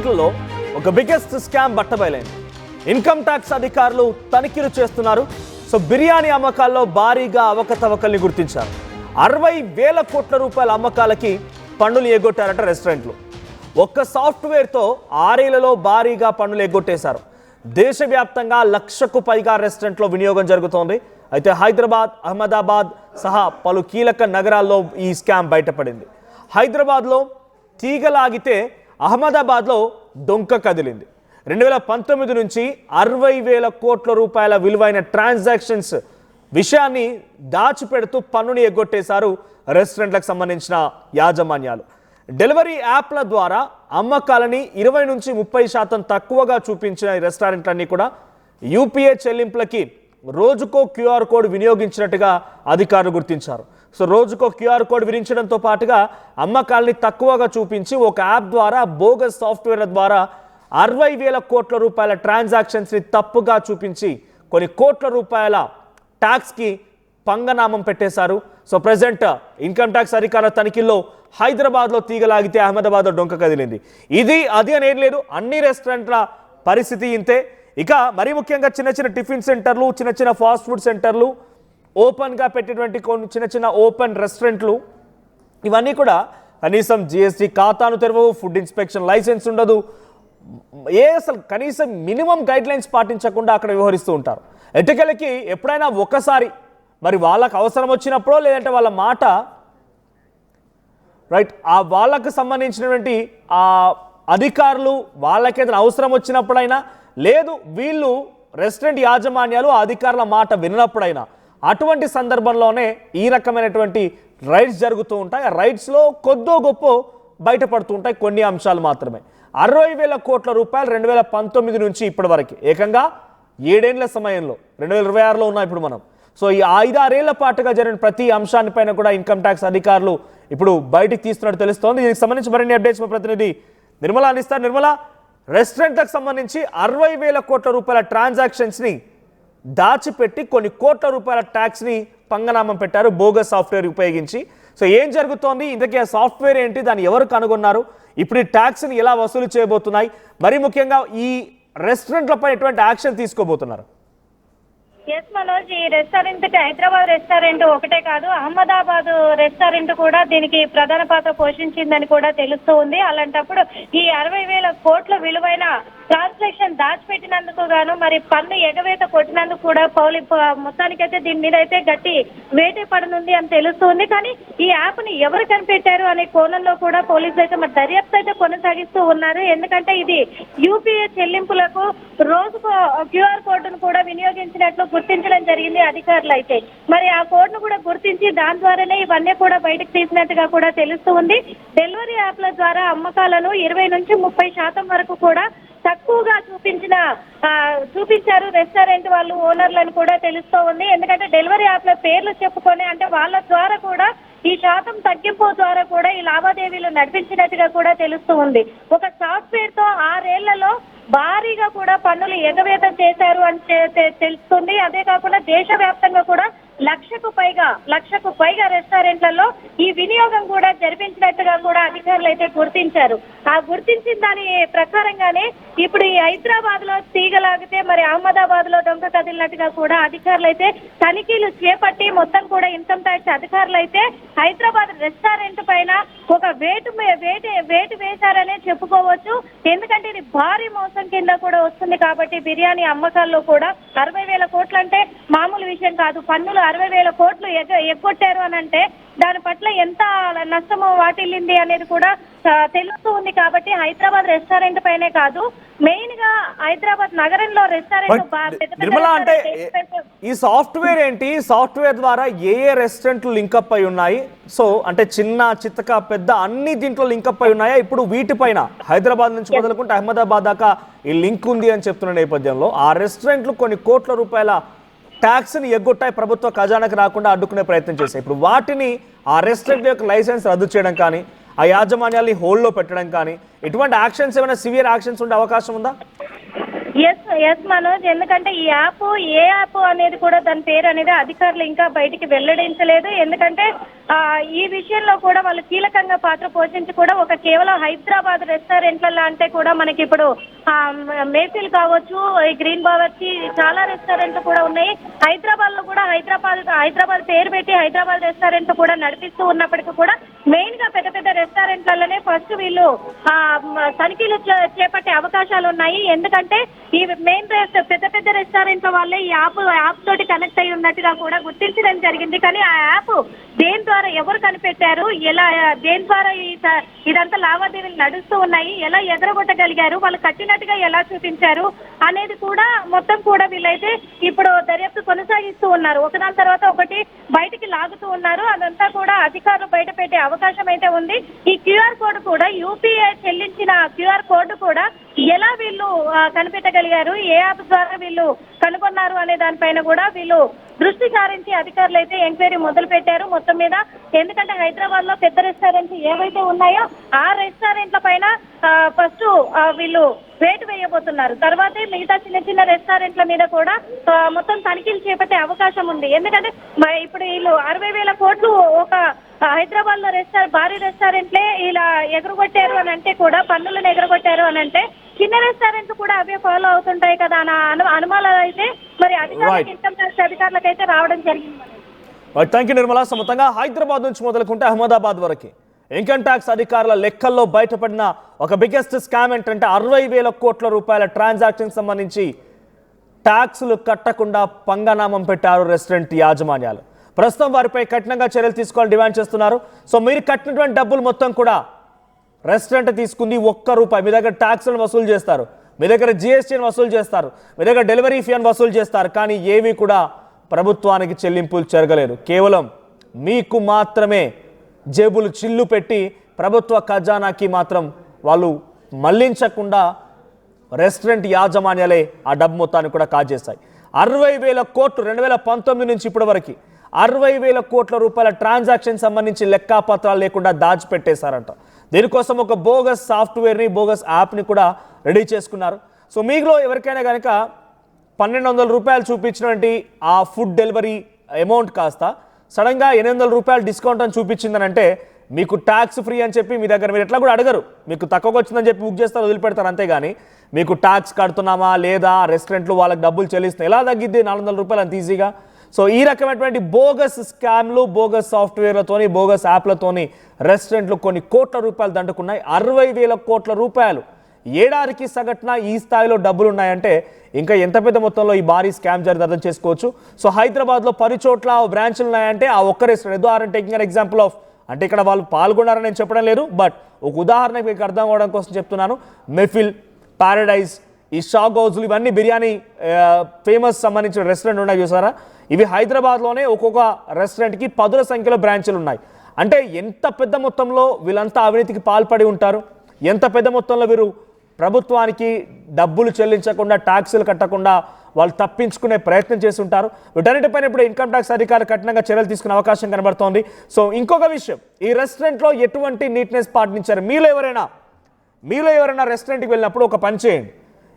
రెస్టారెంట్లలో ఒక biggest scam బట్టబయలైంది. Income tax అధికారులు తనిఖీలు చేస్తున్నారు. సో బిర్యానీ అమ్మకాల్లో భారీగా అవకతవకల్ని గుర్తించారు. 60,000 కోట్ల రూపాయల అమ్మకాలకి పన్నులు ఎగ్గొట్టారట రెస్టారెంట్లు. ఒక్క సాఫ్ట్వేర్తో 6 ఏళ్లలో భారీగా పన్నులు ఎగ్గొట్టేశారు. దేశవ్యాప్తంగా 1,00,000కు పైగా రెస్టారెంట్లో వినియోగం జరుగుతోంది. అయితే హైదరాబాద్, అహ్మదాబాద్ సహా పలు కీలక నగరాల్లో ఈ స్కామ్ బయటపడింది. హైదరాబాద్లో తీగలాగితే అహ్మదాబాద్లో డొంక కదిలింది. 2019 నుంచి 60,000 కోట్ల రూపాయల విలువైన ట్రాన్సాక్షన్స్ విషయాన్ని దాచిపెడుతూ పన్నుని ఎగ్గొట్టేశారు రెస్టారెంట్లకు సంబంధించిన యాజమాన్యాలు. డెలివరీ యాప్ల ద్వారా అమ్మకాలని 20 నుంచి 30% తక్కువగా చూపించిన ఈ రెస్టారెంట్లన్నీ కూడా యూపీఐ చెల్లింపులకి రోజుకో క్యూఆర్ కోడ్ వినియోగించినట్టుగా అధికారులు గుర్తించారు. సో రోజుకో క్యూఆర్ కోడ్ విధించడంతో పాటుగా అమ్మకాలని తక్కువగా చూపించి ఒక యాప్ ద్వారా బోగస్ సాఫ్ట్వేర్ల ద్వారా 60,000 కోట్ల రూపాయల ట్రాన్సాక్షన్స్ని తప్పుగా చూపించి కొన్ని కోట్ల రూపాయల ట్యాక్స్కి పంగనామం పెట్టేశారు. సో ప్రజెంట్ ఇన్కమ్ ట్యాక్స్ అధికారుల తనిఖీల్లో హైదరాబాద్లో తీగలాగితే అహ్మదాబాద్లో డొంక కదిలింది. ఇది అది అనేది లేదు, అన్ని రెస్టారెంట్ల పరిస్థితి ఇంతే. ఇక మరీ ముఖ్యంగా చిన్న చిన్న టిఫిన్ సెంటర్లు, చిన్న చిన్న ఫాస్ట్ ఫుడ్ సెంటర్లు, ఓపెన్గా పెట్టేటువంటి కొన్ని చిన్న చిన్న ఓపెన్ రెస్టారెంట్లు, ఇవన్నీ కూడా కనీసం జిఎస్టీ ఖాతాను తెరవవు, ఫుడ్ ఇన్స్పెక్షన్ లైసెన్స్ ఉండదు, అసలు కనీసం మినిమం గైడ్లైన్స్ పాటించకుండా అక్కడ వ్యవహరిస్తూ ఉంటారు. ఎటుకలకి ఎప్పుడైనా ఒకసారి మరి వాళ్ళకు అవసరం వచ్చినప్పుడో లేదంటే వాళ్ళ మాట రైట్ వాళ్ళకు సంబంధించినటువంటి అధికారులు వాళ్ళకి ఏదైనా అవసరం వచ్చినప్పుడైనా లేదు వీళ్ళు రెస్టారెంట్ యాజమాన్యాలు ఆ అధికారుల మాట వినప్పుడైనా అటువంటి సందర్భంలోనే ఈ రకమైనటువంటి రైడ్స్ జరుగుతూ ఉంటాయి. ఆ రైడ్స్లో కొద్దో గొప్ప బయటపడుతూ ఉంటాయి కొన్ని అంశాలు మాత్రమే. 60,000 కోట్ల రూపాయలు 2019 నుంచి ఇప్పటి వరకు ఏకంగా 7 ఏళ్ల సమయంలో 2026లో ఉన్నాం ఇప్పుడు మనం. సో ఈ 5-6 ఏళ్ల పాటుగా జరిగిన ప్రతి అంశానిపైన కూడా ఇన్కమ్ ట్యాక్స్ అధికారులు ఇప్పుడు బయటికి తీస్తున్నట్టు తెలుస్తోంది. దీనికి సంబంధించి మరిన్ని అప్డేట్స్ మా ప్రతినిధి నిర్మల అందిస్తారు. నిర్మల, రెస్టారెంట్లకు సంబంధించి 60,000 కోట్ల రూపాయల ట్రాన్సాక్షన్స్ని దాచిపెట్టి కొన్ని కోట్ల రూపాయల ట్యాక్స్ని పంగనామం పెట్టారు బోగస్ సాఫ్ట్వేర్ ఉపయోగించి. సో ఏం జరుగుతోంది, ఇంతకీ ఆ సాఫ్ట్వేర్ ఏంటి, దాన్ని ఎవరు కనుగొన్నారు, ఇప్పుడు ఈ ట్యాక్స్ని ఎలా వసూలు చేయబోతున్నాయి, మరీ ముఖ్యంగా ఈ రెస్టారెంట్లపై ఎటువంటి యాక్షన్ తీసుకోబోతున్నారు? ఎస్ మనోజ్, ఈ రెస్టారెంట్ హైదరాబాద్ రెస్టారెంట్ ఒకటే కాదు, అహ్మదాబాద్ రెస్టారెంట్ కూడా దీనికి ప్రధాన పాత్ర పోషించిందని కూడా తెలుస్తూ ఉంది. అలాంటప్పుడు ఈ 60,000 కోట్ల విలువైన ట్రాన్సాక్షన్ దాచిపెట్టినందుకు గాను మరి పన్ను ఎగవేత కొట్టినందుకు కూడా మొత్తానికైతే దీని మీద అయితే గట్టి వేటే పడనుంది అని తెలుస్తుంది. కానీ ఈ యాప్ ని ఎవరు కనిపెట్టారు అనే కోణంలో కూడా పోలీసులు అయితే మరి దర్యాప్తు అయితే కొనసాగిస్తూ ఉన్నారు. ఎందుకంటే ఇది యూపీఐ చెల్లింపులకు రోజుకు క్యూఆర్ కోడ్ను కూడా వినియోగించినట్లు గుర్తించడం జరిగింది అధికారులు. అయితే మరి ఆ కోడ్ ను కూడా గుర్తించి దాని ద్వారానే ఇవన్నీ కూడా బయటకు తీసినట్టుగా కూడా తెలుస్తూ ఉంది. డెలివరీ యాప్ల ద్వారా అమ్మకాలను 20 నుంచి 30% వరకు కూడా తక్కువగా చూపించారు రెస్టారెంట్ వాళ్ళు ఓనర్లను కూడా తెలుస్తూ ఉంది. ఎందుకంటే డెలివరీ యాప్ల పేర్లు చెప్పుకొని అంటే వాళ్ళ ద్వారా కూడా ఈ శాతం తగ్గింపు ద్వారా కూడా ఈ లావాదేవీలు నడిపించినట్టుగా కూడా తెలుస్తూ ఉంది. ఒక సాఫ్ట్వేర్ తో 6 ఏళ్లలో భారీగా కూడా పన్నులు ఎగవేత చేశారు అని తెలుస్తుంది. అదే కాకుండా దేశవ్యాప్తంగా కూడా 1,00,000కు పైగా రెస్టారెంట్లలో ఈ వినియోగం కూడా జరిపించినట్టుగా కూడా అధికారులు అయితే గుర్తించారు. ఆ గుర్తించిన దాని ప్రకారంగానే ఇప్పుడు ఈ హైదరాబాద్ లో తీగలాగితే మరి అహ్మదాబాద్ లో డొంక కదిలినట్టుగా కూడా అధికారులు అయితే తనిఖీలు చేపట్టి మొత్తం కూడా ఇన్కమ్ ట్యాక్స్ అధికారులు అయితే హైదరాబాద్ రెస్టారెంట్ పైన ఒక వేటు వేశారనే చెప్పుకోవచ్చు. ఎందుకంటే ఇది భారీ మోసం కింద కూడా వస్తుంది కాబట్టి బిర్యానీ అమ్మకాల్లో కూడా 60,000 కోట్లు అంటే మామూలు విషయం కాదు. పన్నులు 60,000 కోట్లు ఎగ్గొట్టారు అని అంటే దాని పట్ల ఎంత నష్టము వాటిల్లింది అనేది కూడా తెలుస్తూ ఉంది. కాబట్టి హైదరాబాద్ రెస్టారెంట్ పైనే కాదు, మెయిన్ గా హైదరాబాద్ నగరంలో రెస్టారెంట్ అంటే ఈ సాఫ్ట్వేర్ ఏంటి, సాఫ్ట్వేర్ ద్వారా ఏ రెస్టారెంట్లు లింకప్ అయి ఉన్నాయి, సో అంటే చిన్న చిత్తక పెద్ద అన్ని దీంట్లో లింకప్ అయి ఉన్నాయా? ఇప్పుడు వీటిపైన హైదరాబాద్ నుంచి మొదలుకుంటే అహ్మదాబాద్ దాకా ఈ లింక్ ఉంది అని చెప్తున్న నేపథ్యంలో ఆ రెస్టారెంట్లు కొన్ని కోట్ల రూపాయల ట్యాక్స్ని ఎగ్గొట్టాయి, ప్రభుత్వ ఖజానాకి రాకుండా అడ్డుకునే ప్రయత్నం చేశాయి. ఇప్పుడు వాటిని ఆ రెస్టారెంట్ యొక్క లైసెన్స్ రద్దు చేయడం కానీ ఆ యాజమాన్యాల్ని హోల్డ్లో పెట్టడం కానీ ఇటువంటి యాక్షన్స్ ఏమైనా సివియర్ యాక్షన్స్ ఉండే అవకాశం ఉందా? ఎస్ మనోజ్, ఎందుకంటే ఈ యాప్ ఏ యాప్ అనేది కూడా దాని పేరు అనేది అధికారులు ఇంకా బయటికి వెల్లడించలేదు. ఎందుకంటే ఈ విషయంలో కూడా వాళ్ళు కీలకంగా పాత్ర పోషించి కూడా ఒక కేవలం హైదరాబాద్ రెస్టారెంట్లలో అంటే కూడా మనకి ఇప్పుడు మేఫిల్ కావచ్చు, ఈ గ్రీన్ బావర్చి, చాలా రెస్టారెంట్లు కూడా ఉన్నాయి. హైదరాబాద్ లో కూడా హైదరాబాద్ పేరు పెట్టి హైదరాబాద్ రెస్టారెంట్ కూడా నడిపిస్తూ ఉన్నప్పటికీ కూడా మెయిన్ గా పెద్ద పెద్ద రెస్టారెంట్లలోనే ఫస్ట్ వీళ్ళు తనిఖీలు చేపట్టే అవకాశాలు ఉన్నాయి. ఎందుకంటే ఈ మెయిన్ పెద్ద పెద్ద రెస్టారెంట్ల వాళ్ళే ఈ యాప్ తోటి కనెక్ట్ అయి ఉన్నట్టుగా కూడా గుర్తించడం జరిగింది. కానీ ఆ యాప్ దేని ద్వారా ఎవరు కనిపెట్టారు, ఎలా దేని ద్వారా ఇదంతా లావాదేవీలు నడుస్తూ ఉన్నాయి, ఎలా ఎగరగొట్టగలిగారు, వాళ్ళు కట్టినట్టుగా ఎలా చూపించారు అనేది కూడా మొత్తం కూడా వీళ్ళైతే ఇప్పుడు దర్యాప్తు కొనసాగిస్తూ ఉన్నారు. ఒకదాని తర్వాత ఒకటి బయటికి లాగుతూ ఉన్నారు. అదంతా కూడా అధికారులు బయట పెట్టే అవకాశం అయితే ఉంది. ఈ క్యూఆర్ కోడ్ కూడా యూపీఐ చెల్లించిన క్యూఆర్ కోడ్ కూడా ఎలా వీళ్ళు కనిపెట్టగలిగారు, ఏ యాప్ ద్వారా వీళ్ళు కనుగొన్నారు అనే దానిపైన కూడా వీళ్ళు దృష్టి సారించి అధికారులు అయితే ఎంక్వైరీ మొదలు పెట్టారు మొత్తం మీద. ఎందుకంటే హైదరాబాద్ లో పెద్ద రెస్టారెంట్స్ ఏవైతే ఉన్నాయో ఆ రెస్టారెంట్ల పైన ఫస్ట్ వీళ్ళు వేటు వేయబోతున్నారు. తర్వాతే మిగతా చిన్న చిన్న రెస్టారెంట్ల మీద కూడా మొత్తం తనిఖీలు చేపట్టే అవకాశం ఉంది. ఎందుకంటే ఇప్పుడు వీళ్ళు 60,000 కోట్లు ఒక హైదరాబాద్ లో భారీ రెస్టారెంట్లే ఇలా ఎగరగొట్టారు అని అంటే కూడా, పన్నులను ఎగరగొట్టారు అని అంటే చిన్న రెస్టారెంట్లు కూడా అవే ఫాలో అవుతుంటాయి కదా అన్న అనుమానాలు అయితే మరి అధికారులకు, ఇన్కమ్ ట్యాక్స్ అధికారులకు అయితే రావడం జరిగింది. Thank you Nirmala. మొత్తంగా హైదరాబాద్ నుంచి మొదలుకుంటే అహ్మదాబాద్ వరకు ఇన్కమ్ ట్యాక్స్ అధికారుల లెక్కల్లో బయటపడిన ఒక బిగ్గెస్ట్ స్కామ్ ఏంటంటే 60,000 కోట్ల రూపాయల ట్రాన్సాక్షన్ సంబంధించి ట్యాక్సులు కట్టకుండా పంగనామం పెట్టారు రెస్టారెంట్ యాజమాన్యాలు. ప్రస్తుతం వారిపై కఠినంగా చర్యలు తీసుకోవాలని డిమాండ్ చేస్తున్నారు. సో మీరు కట్టినటువంటి డబ్బులు మొత్తం కూడా రెస్టారెంట్ తీసుకుంది ₹1. మీ దగ్గర ట్యాక్స్లను వసూలు చేస్తారు, మీ దగ్గర జిఎస్టీని వసూలు చేస్తారు, మీ దగ్గర డెలివరీ ఫీ అని వసూలు చేస్తారు. కానీ ఏవి కూడా ప్రభుత్వానికి చెల్లింపులు జరగలేదు. కేవలం మీకు మాత్రమే జేబులు చిల్లు పెట్టి ప్రభుత్వ ఖజానాకి మాత్రం వాళ్ళు మళ్లించకుండా రెస్టారెంట్ యాజమాన్యాలే ఆ డబ్బు మొత్తాన్ని కూడా కాజేస్తాయి. 60,000 కోట్లు 2019 నుంచి ఇప్పటి వరకు 60,000 కోట్ల రూపాయల ట్రాన్సాక్షన్ సంబంధించి లెక్కాపత్రాలు లేకుండా దాచిపెట్టేశారంట. దీనికోసం ఒక బోగస్ సాఫ్ట్వేర్ని, బోగస్ యాప్ని కూడా రెడీ చేసుకున్నారు. సో మీలో ఎవరికైనా కనుక ₹1,200 చూపించినటువంటి ఆ ఫుడ్ డెలివరీ అమౌంట్ కాస్త సడన్గా ₹800 డిస్కౌంట్ అని చూపించిందని అంటే మీకు ట్యాక్స్ ఫ్రీ అని చెప్పి మీ దగ్గర మీరు ఎట్లా కూడా అడగరు. మీకు తక్కువగా వచ్చిందని చెప్పి బుక్ చేస్తారు, వదిలిపెడతారు. అంతేగాని మీకు ట్యాక్స్ కడుతున్నామా లేదా, రెస్టారెంట్లు వాళ్ళకి డబ్బులు చెల్లిస్తున్నాయి, ఎలా తగ్గిద్ది ₹400 అంత ఈజీగా. సో ఈ రకమైనటువంటి బోగస్ స్కామ్లు, బోగస్ సాఫ్ట్వేర్లతోని, బోగస్ యాప్లతోని రెస్టారెంట్లు కొన్ని కోట్ల రూపాయలు దండుకున్నాయి. 60,000 కోట్ల రూపాయలు ఏడాదికి సగటున ఈ స్థాయిలో డబ్బులు ఉన్నాయంటే ఇంకా ఎంత పెద్ద మొత్తంలో ఈ భారీ స్కామ్ జరిగి అర్థం చేసుకోవచ్చు. సో హైదరాబాద్లో 10 చోట్ల బ్రాంచ్లు ఉన్నాయంటే ఆ ఒక్క రెస్టారెంట్, ఏదో టేకింగ్ అన్ ఎగ్జాంపుల్ ఆఫ్, అంటే ఇక్కడ వాళ్ళు పాల్గొన్నారని నేను చెప్పడం లేదు, బట్ ఒక ఉదాహరణకు మీకు అర్థం అవ్వడం కోసం చెప్తున్నాను. మెఫిల్, పారడైజ్, ఈ షాక్ హౌస్లు, ఇవన్నీ బిర్యానీ ఫేమస్ సంబంధించిన రెస్టారెంట్ ఉన్నాయి చూసారా. ఇవి హైదరాబాద్లోనే ఒక్కొక్క రెస్టారెంట్కి 10ల సంఖ్యలో బ్రాంచ్లు ఉన్నాయి. అంటే ఎంత పెద్ద మొత్తంలో వీళ్ళంతా అవినీతికి పాల్పడి ఉంటారు, ఎంత పెద్ద మొత్తంలో వీరు ప్రభుత్వానికి డబ్బులు చెల్లించకుండా, ట్యాక్సులు కట్టకుండా వాళ్ళు తప్పించుకునే ప్రయత్నం చేసి ఉంటారు. వీటన్నిటిపైన ఇప్పుడు ఇన్కమ్ ట్యాక్స్ అధికారులు కఠినంగా చర్యలు తీసుకునే అవకాశం కనబడుతోంది. సో ఇంకొక విషయం, ఈ రెస్టారెంట్లో ఎటువంటి నీట్నెస్ పాటించారు? మీలో ఎవరైనా రెస్టారెంట్కి వెళ్ళినప్పుడు ఒక పని చేయండి.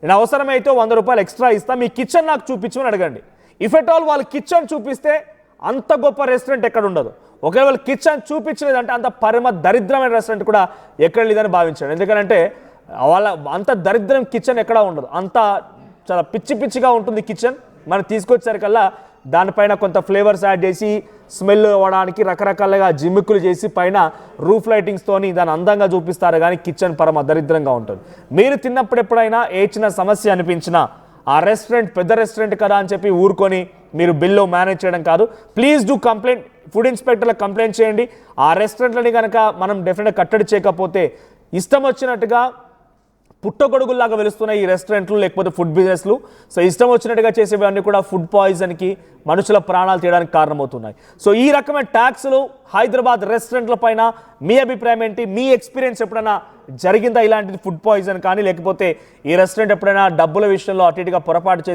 నేను అవసరమైతే ₹100 ఎక్స్ట్రా ఇస్తా, మీ కిచెన్ నాకు చూపించమని అడగండి. ఇఫ్ ఎట్ ఆల్ వాళ్ళు కిచెన్ చూపిస్తే అంత గొప్ప రెస్టారెంట్ ఎక్కడ ఉండదు. ఒకవేళ కిచెన్ చూపించలేదంటే అంత పరమ దరిద్రమైన రెస్టారెంట్ కూడా ఎక్కడ లేదని భావించాడు. ఎందుకంటే వాళ్ళ అంత దరిద్రం కిచెన్ ఎక్కడా ఉండదు, అంత చాలా పిచ్చి పిచ్చిగా ఉంటుంది కిచెన్. మనం తీసుకొచ్చేసరికల్లా దానిపైన కొంత ఫ్లేవర్స్ యాడ్ చేసి స్మెల్ అవ్వడానికి రకరకాలుగా జిమ్మిక్కులు చేసి పైన రూఫ్ లైటింగ్స్తోని దాన్ని అందంగా చూపిస్తారు. కానీ కిచెన్ పరమ దరిద్రంగా ఉంటుంది. మీరు తిన్నప్పుడు ఎప్పుడైనా ఏ చిన్న సమస్య అనిపించినా ఆ రెస్టారెంట్ పెద్ద రెస్టారెంట్ కదా అని చెప్పి ఊరుకొని మీరు బిల్లు మేనేజ్ చేయడం కాదు. ప్లీజ్ డూ కంప్లైంట్, ఫుడ్ ఇన్స్పెక్టర్లకు కంప్లైంట్ చేయండి. ఆ రెస్టారెంట్లని కనుక మనం డెఫినెట్గా కట్టడి చేయకపోతే ఇష్టం వచ్చినట్టుగా పుట్టగొడుగుల్లాగా వెలుస్తున్నాయి ఈ రెస్టారెంట్లు, లేకపోతే ఫుడ్ బిజినెస్లు. సో ఇష్టం వచ్చినట్టుగా చేసేవన్నీ కూడా ఫుడ్ పాయిజన్కి, మనుషుల ప్రాణాలు తీయడానికి కారణమవుతున్నాయి. సో ఈ రకమైన ట్యాక్స్లు హైదరాబాద్ రెస్టారెంట్ల పైన మీ అభిప్రాయం ఏంటి? మీ ఎక్స్పీరియన్స్ ఎప్పుడైనా జరిగిందా ఇలాంటిది, ఫుడ్ పాయిజన్ కానీ, లేకపోతే ఈ రెస్టారెంట్ ఎప్పుడైనా డబ్బుల విషయంలో అటు ఇటుగా పొరపాటు చేసి